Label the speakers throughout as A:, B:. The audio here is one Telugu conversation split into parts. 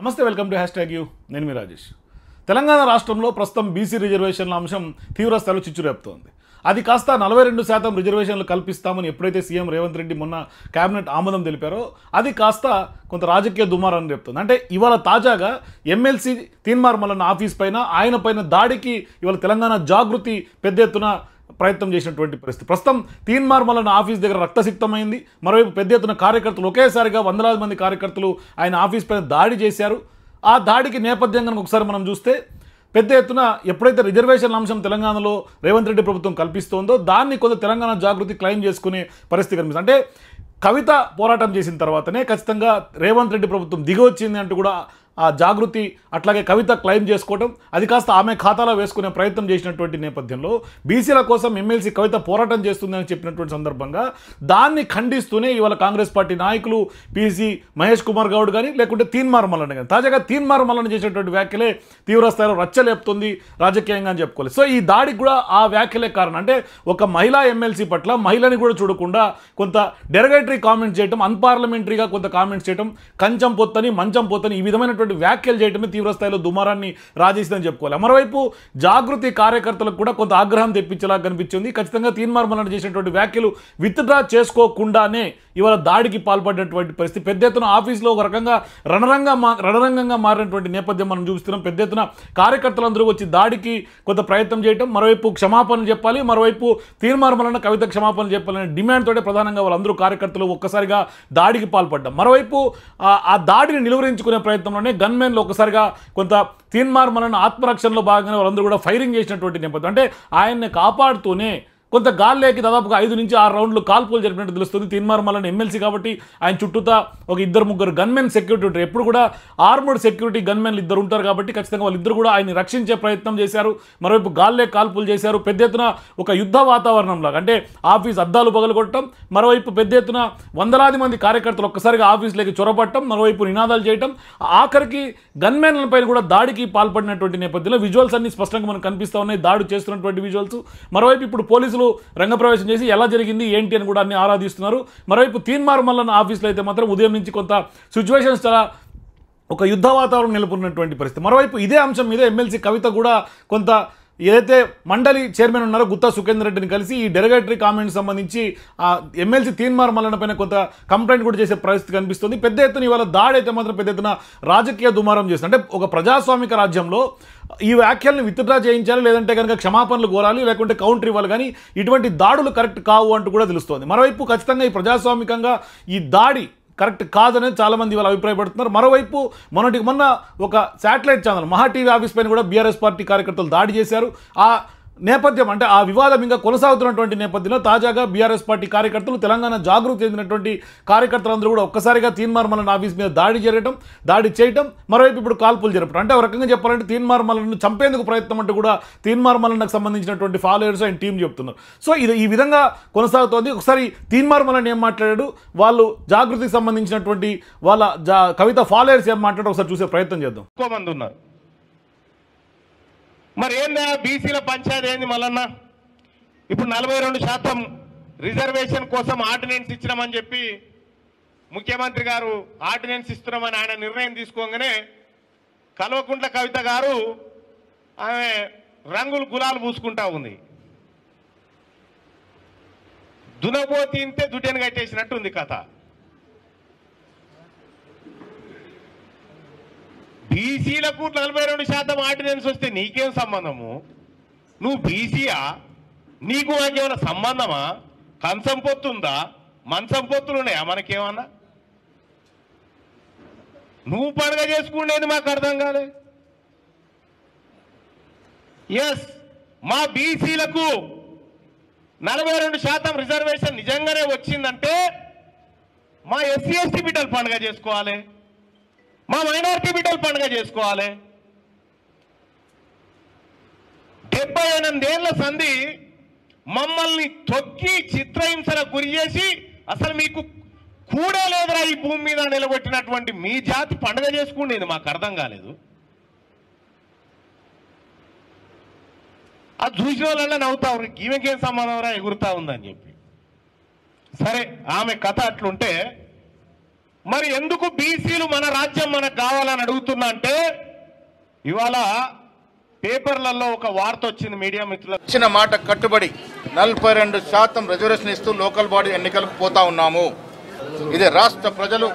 A: నమస్తే, వెల్కమ్ టు #యూ. నేను మీ రాజేష్. తెలంగాణ రాష్ట్రంలో ప్రస్తుతం బీసీ రిజర్వేషన్ల అంశం తీవ్రస్థాయిలో చిచ్చురేపుతోంది. అది కాస్త 42% రిజర్వేషన్లు కల్పిస్తామని ఎప్పుడైతే సీఎం రేవంత్ రెడ్డి మొన్న కేబినెట్ ఆమోదం తెలిపారో అది కాస్త కొంత రాజకీయ దుమారాన్ని రేపుతుంది. అంటే ఇవాళ తాజాగా ఎమ్మెల్సీ తీన్మార్ మల్లన్న ఆఫీస్ పైన ఆయన పైన దాడికి ఇవాళ తెలంగాణ జాగృతి పెద్ద ఎత్తున ప్రయత్నం చేసినటువంటి పరిస్థితి. ప్రస్తుతం తీన్మార్ మల్లన్న ఆఫీస్ దగ్గర రక్తసిక్తమైంది. మరోవైపు పెద్ద ఎత్తున కార్యకర్తలు ఒకేసారిగా వందలాది మంది కార్యకర్తలు ఆయన ఆఫీస్ పైన దాడి చేశారు. ఆ దాడికి నేపథ్యం కనుక ఒకసారి మనం చూస్తే పెద్ద ఎత్తున ఎప్పుడైతే రిజర్వేషన్ల అంశం తెలంగాణలో రేవంత్ రెడ్డి ప్రభుత్వం కల్పిస్తోందో దాన్ని కొంత తెలంగాణ జాగృతి క్లెయిమ్ చేసుకునే పరిస్థితి కనిపిస్తుంది. అంటే కవిత పోరాటం చేసిన తర్వాతనే ఖచ్చితంగా రేవంత్ రెడ్డి ప్రభుత్వం దిగొచ్చింది అంటూ కూడా ఆ జాగృతి అట్లాగే కవిత క్లెయిమ్ చేసుకోవడం, అది కాస్త ఆమె ఖాతాలో వేసుకునే ప్రయత్నం చేసినటువంటి నేపథ్యంలో బీసీల కోసం ఎమ్మెల్సీ కవిత పోరాటం చేస్తుందని చెప్పినటువంటి సందర్భంగా దాన్ని ఖండిస్తూనే ఇవాళ కాంగ్రెస్ పార్టీ నాయకులు పీసీ మహేష్ కుమార్ గౌడ్ కానీ లేకుంటే తీన్మార్ మల్లన్న కానీ తాజాగా తీన్మార్ మల్లన్న చేసినటువంటి వ్యాఖ్యలే తీవ్రస్థాయిలో రచ్చలేపుతుంది రాజకీయంగా అని చెప్పుకోవాలి. సో ఈ దాడికి కూడా ఆ వ్యాఖ్యలే కారణం. అంటే ఒక మహిళా ఎమ్మెల్సీ పట్ల మహిళని కూడా చూడకుండా కొంత డెరగేటరీ కామెంట్స్ చేయడం, అన్పార్లమెంటరీగా కొంత కామెంట్స్ చేయడం, కంచం పొత్తని మంచం పొత్తని ఈ విధమైనటువంటి వ్యాఖ్యలు చేయడమే తీవ్రస్థాయిలో దుమారాన్ని రాజేసిందని చెప్పుకోవాలి. మరోవైపు జాగృతి కార్యకర్తలకు కూడా కొంత ఆగ్రహం తెప్పించేలా కనిపించింది. ఖచ్చితంగా తీన్మార్ మల్లన్న చేసినటువంటి వ్యాఖ్యలు విత్డ్రా చేసుకోకుండానే ఇవాళ దాడికి పాల్పడినటువంటి పరిస్థితి. పెద్ద ఎత్తున ఆఫీస్లో ఒక రకంగా రణరంగంగా మారినటువంటి నేపథ్యం మనం చూస్తున్నాం. పెద్ద ఎత్తున కార్యకర్తలందరూ వచ్చి దాడికి కొంత ప్రయత్నం చేయడం, మరోవైపు క్షమాపణలు చెప్పాలి, మరోవైపు తీన్మార్ మల్లన్న కవిత క్షమాపణలు చెప్పాలనే డిమాండ్ తోటే ప్రధానంగా వాళ్ళందరూ కార్యకర్తలు ఒక్కసారిగా దాడికి పాల్పడ్డాం. మరోవైపు ఆ దాడిని నిలువరించుకునే ప్రయత్నంలోనే గన్మెన్లు ఒక్కసారిగా కొంత తీన్మార్ మల్లన్న ఆత్మరక్షణలో భాగంగా వాళ్ళందరూ కూడా ఫైరింగ్ చేసినటువంటి నేపథ్యం. అంటే ఆయన్ని కాపాడుతూనే కొంత గాల్లేకి దాదాపుగా 5 నుంచి 6 రౌండ్లు కాల్పులు జరిపినట్టు తెలుస్తుంది. తీన్మార్ మల్లన్న ఎమ్మెల్సీ కాబట్టి ఆయన చుట్టూతా ఒక 2-3 గన్మెన్ సెక్యూరిటీ ఉంటారు. ఎప్పుడు కూడా ఆర్మర్డ్ సెక్యూరిటీ గన్మెన్లు 2 ఉంటారు కాబట్టి ఖచ్చితంగా వాళ్ళిద్దరు కూడా ఆయన్ని రక్షించే ప్రయత్నం చేశారు. మరోవైపు గాల్లే కాల్పులు చేశారు. పెద్ద ఎత్తున ఒక యుద్ధ వాతావరణం లాగా, అంటే ఆఫీస్ అద్దాలు పగలగొట్టడం, మరోవైపు పెద్ద ఎత్తున వందలాది మంది కార్యకర్తలు ఒక్కసారిగా ఆఫీసులోకి చొరబట్టడం, మరోవైపు నినాదాలు చేయడం, ఆఖరికి గన్మెన్ల పైన కూడా దాడికి పాల్పడినటువంటి నేపథ్యంలో విజువల్స్ అన్ని స్పష్టంగా మనకు కనిపిస్తూ ఉన్నాయి. దాడి చేస్తున్నటువంటి విజువల్స్. మరోవైపు ఇప్పుడు పోలీసులు రంగప్రవేశం చేసి ఎలా జరిగింది ఏంటి అని కూడా అన్ని ఆరాధిస్తున్నారు. మరోవైపు తీన్మార్ మల్లన్న ఆఫీస్లో అయితే మాత్రం ఉదయం నుంచి కొంత సిచ్యువేషన్స్ చాలా ఒక యుద్ధ వాతావరణం నెలకొన్నటువంటి పరిస్థితి. మరోవైపు ఇదే అంశం మీద ఎమ్మెల్సీ కవిత కూడా కొంత ఏదైతే మండలి చైర్మన్ ఉన్నారో గుత్తా సుఖేందర్ రెడ్డిని కలిసి ఈ డెరగేటరీ కామెంట్స్ సంబంధించి ఎమ్మెల్సీ తీన్మార్ మల్లన్న పైన కొంత కంప్లైంట్ కూడా చేసే పరిస్థితి కనిపిస్తుంది. పెద్ద ఎత్తున ఇవాళ దాడి అయితే మాత్రం పెద్ద ఎత్తున రాజకీయ దుమారం చేస్తుంది. అంటే ఒక ప్రజాస్వామిక రాజ్యంలో ఈ వ్యాఖ్యలను విత్డ్రా చేయించాలి, లేదంటే కనుక క్షమాపణలు కోరాలి, లేకుంటే కౌంటర్ ఇవ్వాలి, కానీ ఇటువంటి దాడులు కరెక్ట్ కావు అంటూ కూడా తెలుస్తోంది. మరోవైపు ఖచ్చితంగా ఈ ప్రజాస్వామికంగా ఈ దాడి కరెక్ట్ కాదనేది చాలామంది వాళ్ళు అభిప్రాయపడుతున్నారు. మరోవైపు మొన్న ఒక శాటిలైట్ ఛానల్ మహా టీవీ ఆఫీస్ పైన కూడా బీఆర్ఎస్ పార్టీ కార్యకర్తలు దాడి చేశారు. ఆ నేపథ్యం అంటే ఆ వివాదం ఇంకా కొనసాగుతున్నటువంటి నేపథ్యంలో తాజాగా బీఆర్ఎస్ పార్టీ కార్యకర్తలు, తెలంగాణ జాగృతి చెందినటువంటి కార్యకర్తలందరూ కూడా ఒక్కసారిగా తీన్మార్ మల్లన్న ఆఫీస్ మీద దాడి చేయడం, మరోవైపు ఇప్పుడు కాల్పులు జరపడం. అంటే ఒక రకంగా చెప్పాలంటే తీన్మార్ మల్లన్నను చంపేందుకు ప్రయత్నం అంటూ కూడా తీన్మార్ మల్లన్నకు సంబంధించినటువంటి ఫాలోయర్స్ ఆయన టీం చెప్తున్నారు. సో ఇది ఈ విధంగా కొనసాగుతోంది. ఒకసారి తీన్మార్ మల్లన్న ఏం మాట్లాడాడు, వాళ్ళు జాగృతికి సంబంధించినటువంటి వాళ్ళ కవిత ఫాలోయర్స్ ఏం మాట్లాడారు ఒకసారి చూసే ప్రయత్నం చేద్దాం.
B: ఎక్కువ మంది ఉన్నారు. మరి ఏందా బీసీల పంచాయతీ ఏంది మల్లన్న? ఇప్పుడు 42% రిజర్వేషన్ కోసం ఆర్డినెన్స్ ఇచ్చినామని చెప్పి ముఖ్యమంత్రి గారు ఆర్డినెన్స్ ఇస్తున్నామని ఆయన నిర్ణయం తీసుకోగానే కల్వకుంట్ల కవిత గారు ఆమె రంగులు గులాలు పూసుకుంటా ఉంది. దునబోతి ఇంతే దుడ్డెను కట్టేసినట్టు ఉంది కథ. బీసీలకు 42% ఆర్డినెన్స్ వస్తే నీకేం సంబంధము? నువ్వు బీసీయా? నీకు నాకేమైనా సంబంధమా? కంచం పొత్తుందా? మంచం పొత్తులు ఉన్నాయా మనకేమన్నా? నువ్వు పండుగ చేసుకునేది మాకు అర్థం కాలే. ఎస్, మా బీసీలకు 42% రిజర్వేషన్ నిజంగానే వచ్చిందంటే మా ఎస్సీ ఎస్టీ బిడ్డలు పండుగ చేసుకోవాలి, మా మైనారిటీ బిడ్డలు పండుగ చేసుకోవాలి. 78 ఏళ్ల సంధి మమ్మల్ని తొక్కి చిత్రహింసలకు గురి చేసి అసలు మీకు కూడా లేదురా ఈ భూమి మీద నిలబెట్టినటువంటి మీ జాతి పండుగ చేసుకునేది మాకు అర్థం కాలేదు. అది చూసిన వాళ్ళ నవ్వుతా ఉన్నారు, ఈమెకేం సంబంధం రా ఎగురుతా ఉందని చెప్పి. సరే, ఆమె కథ అట్లుంటే మరి ఎందుకు బీసీలు మన రాజ్యం మనకు కావాలని అడుగుతున్నా అంటే ఇవాళ పేపర్లలో ఒక వార్త వచ్చింది మీడియా మిత్రులు
C: ఇచ్చిన మాట కట్టుబడి 42% రిజర్వేషన్ ఇస్తూ లోకల్ బాడీ ఎన్నికలకు పోతా ఉన్నాము. ఇది రాష్ట్ర ప్రజలు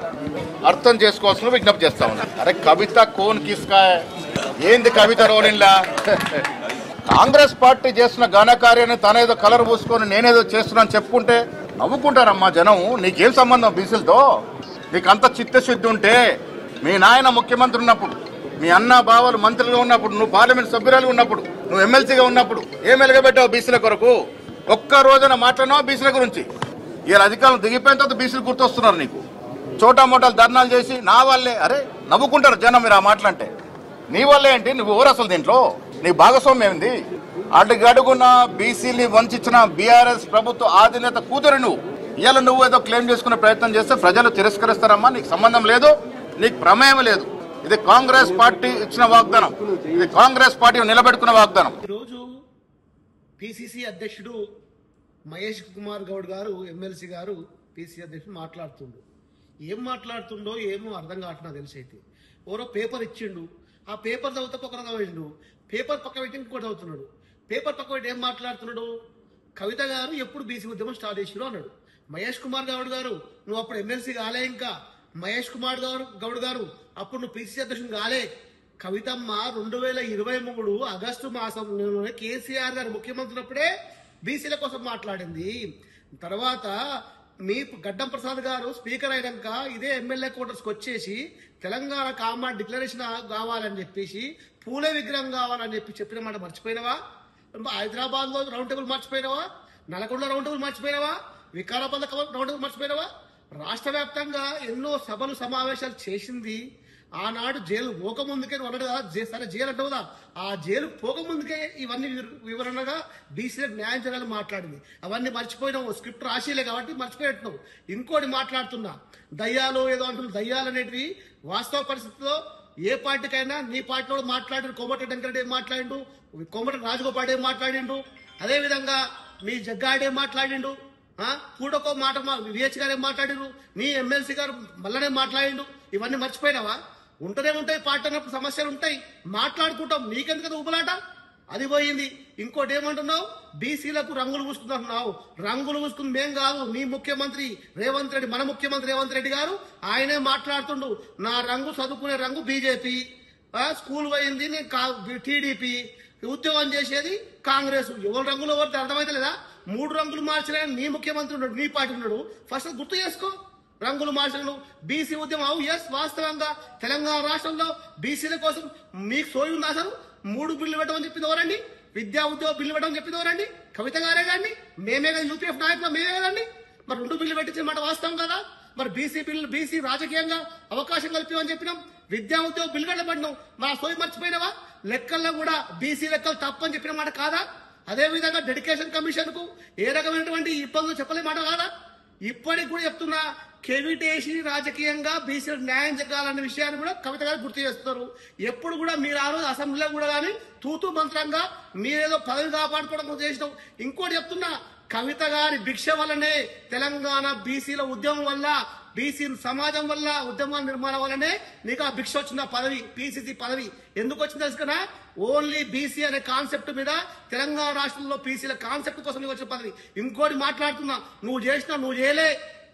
C: అర్థం చేసుకోవాల్సిన విజ్ఞప్తి చేస్తా ఉన్నారు. అరే కవిత కోన్ కిస్కా ఏంది కవిత రోలిన్లా? కాంగ్రెస్ పార్టీ చేసిన ఘనకార్యాన్ని తనేదో కలర్ పూసుకొని నేనేదో చేస్తున్నాను చెప్పుకుంటే నవ్వుకుంటారమ్మా జనం. నీకేం సంబంధం బీసీలతో? నీకంత చిత్తశుద్ధి ఉంటే మీ నాయన ముఖ్యమంత్రి ఉన్నప్పుడు, మీ అన్న బావలు మంత్రులుగా ఉన్నప్పుడు, నువ్వు పార్లమెంట్ సభ్యురాలుగా ఉన్నప్పుడు, నువ్వు ఎమ్మెల్సీగా ఉన్నప్పుడు ఏం వెలగబెట్టావు బీసీల కొరకు? ఒక్క రోజున మాట్లాడినావు బీసీల గురించి? ఇలా అధికారులు దిగిపోయిన తర్వాత బీసీలు గుర్తొస్తున్నారు నీకు. చోటా మోటాలు ధర్నాలు చేసి నా వల్లే. అరే నవ్వుకుంటారు జనం మీరు ఆ మాటలంటే. నీ వల్లే ఏంటి? నువ్వు ఎవరు అసలు దీంట్లో? నీ భాగస్వామ్యం ఏంది? అడుగడుగున బీసీని వంచిన బీఆర్ఎస్ ప్రభుత్వ అధినేత కూతురు నువ్వు. ఇవాళ నువ్వు ఏదో క్లెయిమ్ చేసుకునే ప్రయత్నం చేస్తే ప్రజలు తిరస్కరిస్తారమ్మా. నీకు సంబంధం లేదు, నీకు ప్రమేయం లేదు. ఇది కాంగ్రెస్ పార్టీ ఇచ్చిన వాగ్దానం, ఇది కాంగ్రెస్ పార్టీ నిలబెట్టుకున్న వాగ్దానం.
D: ఈరోజు పిసిసి అధ్యక్షుడు మహేష్ కుమార్ గౌడ్ గారు, ఎమ్మెల్సీ గారు, పిసిసి అధ్యక్షుడు మాట్లాడుతుండు. ఏం మాట్లాడుతుండో ఏమో అర్థం కావట్లేదు. తెలిసి అయితే ఎవరో పేపర్ ఇచ్చిండు, ఆ పేపర్ చదివితే ఒక రకం వేసిండు, పేపర్ పక్క పెట్టి ఇంకోటి చదువుతున్నాడు. పేపర్ పక్క పెట్టి ఏం మాట్లాడుతున్నాడు? కవిత గారు ఎప్పుడు బీసీ ఉద్యమం స్టార్ట్ చేసిరు అన్నాడు. మహేష్ కుమార్ గౌడ్ గారు నువ్వు అప్పుడు ఎమ్మెల్సీ కాలే, ఇంకా మహేష్ కుమార్ గౌడ్ గారు అప్పుడు నువ్వు పిసిసి అధ్యక్షుడు కాలే. కవితమ్మ 2023 ఆగస్టు మాసంలోనే కేసీఆర్ గారు ముఖ్యమంత్రి అప్పుడే బీసీల కోసం మాట్లాడింది. తర్వాత మీ గడ్డం ప్రసాద్ గారు స్పీకర్ అయినాక ఇదే ఎమ్మెల్యే క్వార్టర్స్కి వచ్చేసి తెలంగాణ కామా డిక్లరేషన్ కావాలని చెప్పేసి, పూలే విగ్రహం కావాలని చెప్పిన మాట మర్చిపోయినవా? హైదరాబాద్ లో రౌండ్ టేబుల్ మర్చిపోయినవా? నల్గొండ రౌండ్ టేబుల్ మర్చిపోయినవా? వికారాబాద్ రౌండ్ టేబుల్ మర్చిపోయినవా? రాష్ట్ర వ్యాప్తంగా ఎన్నో సభలు సమావేశాలు చేసింది. ఆనాడు జైలు పోకముందుకే అన్నాడు కదా, సరే జైలు అంటావుదా, ఆ జైలు పోకముందుకే ఇవన్నీ వివరణగా బీసీలకు న్యాయం చేయాలని మాట్లాడింది. అవన్నీ మర్చిపోయినావు, స్క్రిప్ట్ రాసిలే కాబట్టి మర్చిపోయినావు. ఇంకోటి మాట్లాడుతున్నా, దయ్యాలు ఏదో అంటున్నారు. దయ్యాలు అనేటివి వాస్తవ పరిస్థితిలో ఏ పార్టీకైనా, నీ పార్టీలో మాట్లాడిన కోమటి వెంకరెడ్డి ఏం మాట్లాడిండు, కోమటి రాజగోపాల్ ఏం మాట్లాడిండు, అదేవిధంగా మీ జగ్గాడు ఏం మాట్లాడిండు, కూడకో మాట విహెచ్ గారు ఏం మాట్లాడిండు, నీ ఎమ్మెల్సీ గారు మళ్ళనే మాట్లాడిండు. ఇవన్నీ మర్చిపోయినావా? ఉంటూనే ఉంటాయి, పార్టీ అన్నప్పుడు సమస్యలు ఉంటాయి, మాట్లాడుకుంటాం. నీకెందుకు కదా ఊపులాట? అది పోయింది. ఇంకోటి ఏమంటున్నావు? బీసీలకు రంగులు పూసుకుంటున్నావు. రంగులు పూసుకుని మేం కాదు, నీ ముఖ్యమంత్రి రేవంత్ రెడ్డి, మన ముఖ్యమంత్రి రేవంత్ రెడ్డి గారు ఆయనే మాట్లాడుతుండు. నా రంగు చదువుకునే రంగు బీజేపీ, స్కూల్ పోయింది నేను టీడీపీ, ఉద్యోగం చేసేది కాంగ్రెస్. ఎవరు రంగులు ఎవరు అర్థమైతే లేదా? 3 రంగులు మార్చిన నీ ముఖ్యమంత్రి ఉన్నాడు, నీ పార్టీ ఉన్నాడు. ఫస్ట్ గుర్తు చేసుకో. రంగులు మార్చడం బీసీ ఉద్యమం. ఎస్, వాస్తవంగా తెలంగాణ రాష్ట్రంలో బీసీల కోసం మీకు సోయి ఉంది. అసలు 3 బిల్లు పెట్టమని చెప్పింది ఎవరండి? విద్యా ఉద్యోగ బిల్లు పెట్టమని చెప్పింది ఎవరండి? కవిత గారే కానీ, మేమే కదా, యూపీఎఫ్ నాయకులు మేమే కదండి. మరి 2 బిల్లు పెట్టించిన మాట వాస్తవం కదా. మరి బీసీ రాజకీయంగా అవకాశం కల్పించమని చెప్పినాం. విద్యా ఉద్యోగ బిల్లు కట్టబడినాం. మా సోయి మర్చిపోయినావా? లెక్కల్లో కూడా బీసీ లెక్కలు తప్పని చెప్పిన మాట కాదా? అదేవిధంగా డెడికేషన్ కమిషన్ కు ఏ రకమైనటువంటి ఇబ్బందులు చెప్పలే మాట కాదా? ఇప్పటికి కూడా చెప్తున్నా, కేవీటీసీ రాజకీయంగా బీసీలకు న్యాయం జరగాలన్న విషయాన్ని కూడా కవిత గారు గుర్తు చేస్తున్నారు. ఎప్పుడు కూడా మీరు ఆ రోజు అసెంబ్లీలో కూడా కానీ తూతూ మంత్రంగా మీరేదో పదవి కాపాడుకోవడం చేసినాం. ఇంకోటి చెప్తున్నా, కవిత గారి భిక్ష వల్లనే తెలంగాణ బీసీల ఉద్యమం వల్ల, బీసీ సమాజం వల్ల, ఉద్యమ నిర్మాణం వల్లనే నీకు ఆ భిక్ష వచ్చింది, ఆ పదవి, పిసిసి పదవి. ఎందుకు వచ్చింది తెలుసు కదా? ఓన్లీ బీసీ అనే కాన్సెప్ట్ మీద, తెలంగాణ రాష్ట్రంలో బీసీల కాన్సెప్ట్ కోసం నీకు వచ్చిన పదవి. ఇంకోటి మాట్లాడుతున్నా, నువ్వు చేయలే.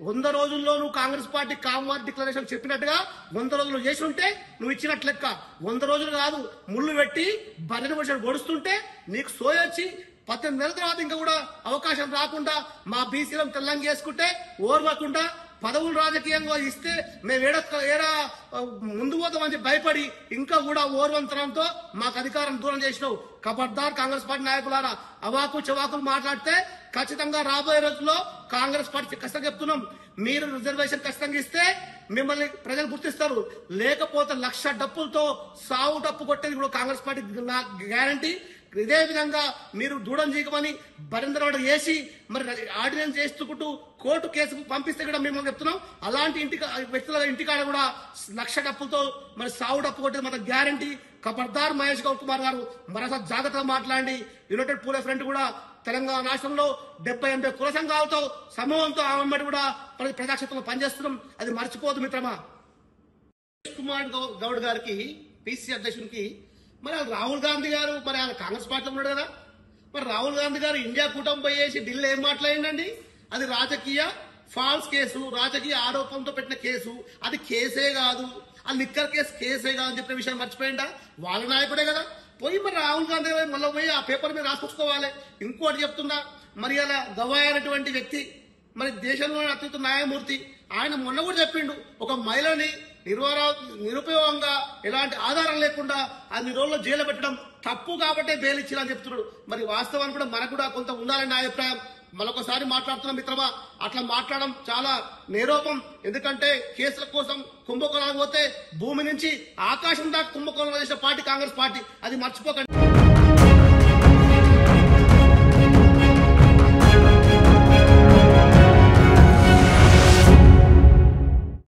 D: 100 రోజుల్లో నువ్వు కాంగ్రెస్ పార్టీ కామన్ డిక్లరేషన్ చెప్పినట్టుగా 100 రోజులు చేసి ఉంటే నువ్వు ఇచ్చినట్లు లెక్క. 100 రోజులు కాదు, ముళ్ళు పెట్టి బర్రెని వచ్చి గొడుస్తుంటే నీకు సోయొచ్చి 18 నెలల తర్వాత ఇంకా కూడా అవకాశం రాకుండా మా బీసీలను తెల్లంగా చేసుకుంటే ఓర్వకుండా పదవులు రాజకీయంగా ఇస్తే మేము ఏడా ముందు పోతామని భయపడి ఇంకా కూడా ఓర్వంతరంతో మాకు అధికారం దూరం చేసినావు. ఖబర్దార్ కాంగ్రెస్ పార్టీ నాయకులారా, అవాకు చవాకులు మాట్లాడితే ఖచ్చితంగా రాబోయే రోజుల్లో కాంగ్రెస్ పార్టీ ఖచ్చితంగా చెప్తున్నాం, మీరు రిజర్వేషన్ ఖచ్చితంగా ఇస్తే మిమ్మల్ని ప్రజలు గుర్తిస్తారు. లేకపోతే 1,00,000 డప్పులతో సావు డప్పు కొట్టేది కూడా కాంగ్రెస్ పార్టీ గ్యారంటీ. ఇదే విధంగా మీరు దూడం చేయమని బరిందరవాడ వేసి మరి ఆర్డినెన్స్ చేస్తుకుంటూ కోర్టు కేసుకు పంపిస్తే కూడా మేము చెప్తున్నాం, అలాంటి వ్యక్తుల ఇంటికాడ కూడా 1,00,000 డప్పులతో మరి సావు డప్పు కొట్టేది మన గ్యారంటీ. ఖబర్దార్ మహేష్ కుమార్ గారు మరోసారి జాగ్రత్తగా మాట్లాడి యునైటెడ్ పూలే ఫ్రంట్ కూడా తెలంగాణ రాష్ట్రంలో 70-80 కుల సంఘాలతో సమూహంతో ఆమె కూడా ప్రజాక్షేత్రంలో పనిచేస్తున్నాం. అది మర్చిపోదు మిత్రమా. కుమార్ గౌడ్ గారికి పిసిసి అధ్యక్షునికి మరి రాహుల్ గాంధీ గారు మరి ఆయన కాంగ్రెస్ పార్టీలో ఉన్నాడు కదా, మరి రాహుల్ గాంధీ గారు ఇండియా కూటమి పోయేసి ఢిల్లీ ఏం మాట్లాడిందండి? అది రాజకీయ ఫాల్స్ కేసు, రాజకీయ ఆరోపణతో పెట్టిన కేసు, అది కేసే కాదు, అది లిక్కర్ కేసే కాదు అని చెప్పిన విషయం మర్చిపోయిందా? వాళ్ళ నాయకుడే కదా. పోయి మరి రాహుల్ గాంధీ మళ్ళీ పోయి ఆ పేపర్ మీద రాసుకొచ్చుకోవాలి. ఇంకోటి చెప్తున్నా, మరి అలా గవాయ్ అనేటువంటి వ్యక్తి మరి దేశంలోని అత్యుత్తమ న్యాయమూర్తి, ఆయన మొన్న కూడా చెప్పిండు, ఒక మహిళని నిరుపయోగంగా ఎలాంటి ఆధారం లేకుండా అన్ని రోజుల్లో జైలు పెట్టడం తప్పు కాబట్టే బెయిల్ ఇచ్చినా చెప్తున్నాడు. మరి వాస్తవానికి కూడా మనకు కూడా కొంత ఉండాలని నా అభిప్రాయం. మరొకసారి మాట్లాడుతున్నాం మిత్రమా, అట్లా మాట్లాడడం చాలా నేరోపం. ఎందుకంటే కేసుల కోసం కుంభకోణాలు పోతే భూమి నుంచి ఆకాశం దాకా కుంభకోణాలు చేసిన పార్టీ కాంగ్రెస్ పార్టీ, అది మర్చిపోకండి.